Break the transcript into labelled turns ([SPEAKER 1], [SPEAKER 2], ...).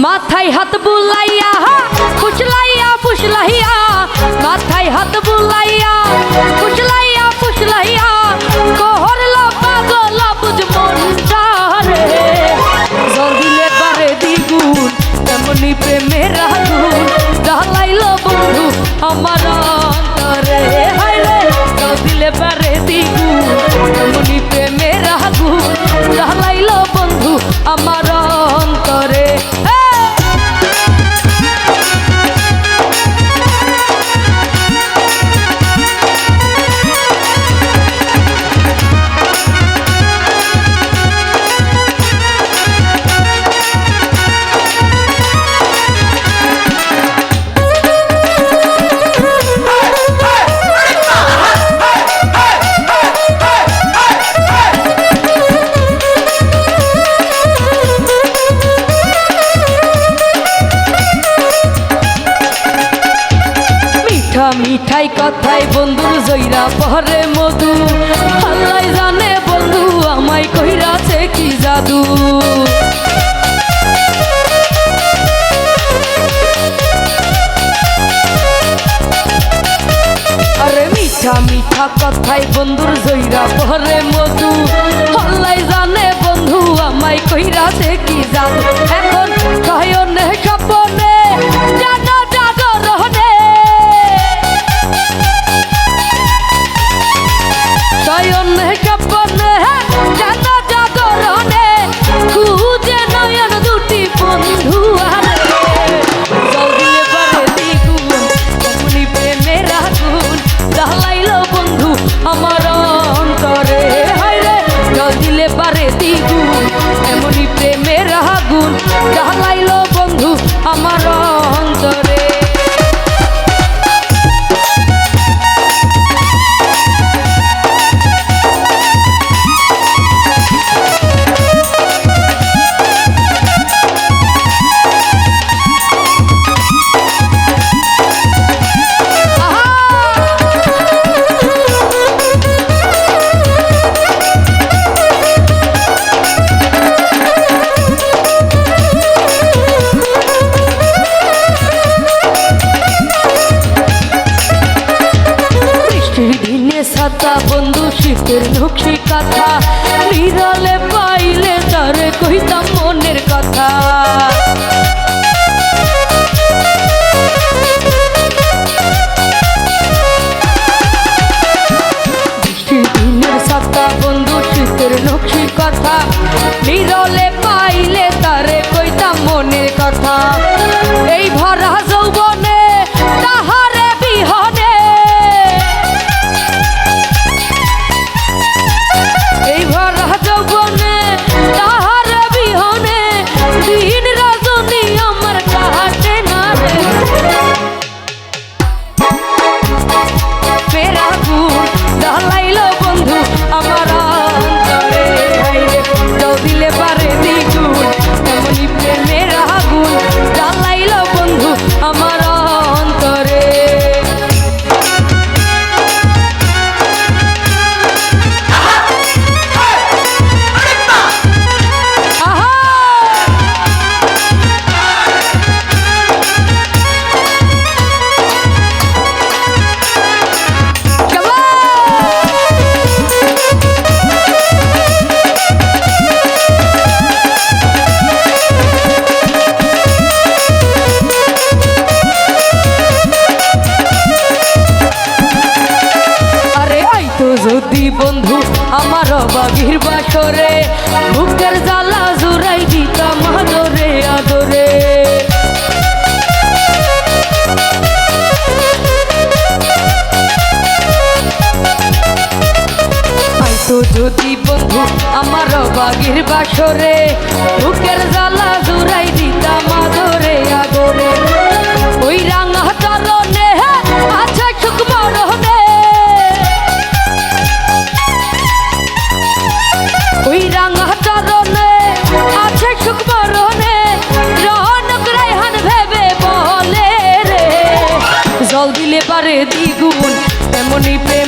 [SPEAKER 1] মাথায় হাত বুলাইয়া ফুসলাইয়া ফুসলাইয়া মাথায় হাত বুলাইয়া ফুসলাইয়া ফুসলাইয়া কহরল পাগল বুঝ মনটারে জল দিলে পারে দ্বিগুণ তেমনি প্রেমের আগুন জ্বালাইল বন্ধু আমার অন্তরে হায়রে জল দিলে পারে দ্বিগুণ তেমনি প্রেমের আগুন জ্বালাইল বন্ধু আমার অন্তরে। মিঠাই কথাই বন্ধুর জইরা পরে মধু আল্লাহ জানে বন্ধু আমায় কইরাছে কি জাদু। আরে মিঠা মিঠা কথাই বন্ধুর জইরা পরে মধু আল্লাহ জানে বন্ধু আমায় কইরাছে কি জাদু। এখন শয়নে স্বপ্নে জানা জাগরণে শয়নে স্বপ্নে জানা জাগরণে খুঁজে নয়ন দুটি বন্ধু আরে জল দিলে পারে দ্বিগুণ তেমনি প্রেমের আগুন জ্বালাইল বন্ধু আমার অন্তরে হায়রে জল দিলে পারে দ্বিগুণ তেমনি প্রেমের আগুন জ্বালাইল বন্ধু আমার অন্তরে। ছাতা বন্ধু শীতের নকশি কথা বিরলে পাইলে তারে কইতাম মনের কথা। বৃষ্টির দিনের ছাতা বন্ধু শীতের নকশি কথা বিরলে পাইলে তারে কইতাম মনের কথা। এই ভরা যৌবনে তাহারে বিহনে এই ভরা যৌবনে তাহার বিহনে দিন রজনী আমার কাটে না রে প্রেমের আগুন জ্বালাইল বন্ধু আমার অন্তরে হায়রে জল দিলে পারে দ্বিগুণ তেমনি প্রেমের আগুন জ্বালাইল বন্ধু আমার অন্তরে। যদি বন্ধু আমার বাগির বাসরে বুকের জ্বালা জুড়াই দিতাম আদরে আদরে। আইতো যদি বন্ধু আমার বাগির বাসরে বুকের জ্বালা জুড়াই দিতাম আদরে আদরে। ওই রাঙা চরণে আছে সুখ মরণে ওই রাঙা চরণে আছে সুখ মরণে রনক রায়হান ভেবে বলে রে জল দিলে পারে দ্বিগুণ তেমনি প্রেম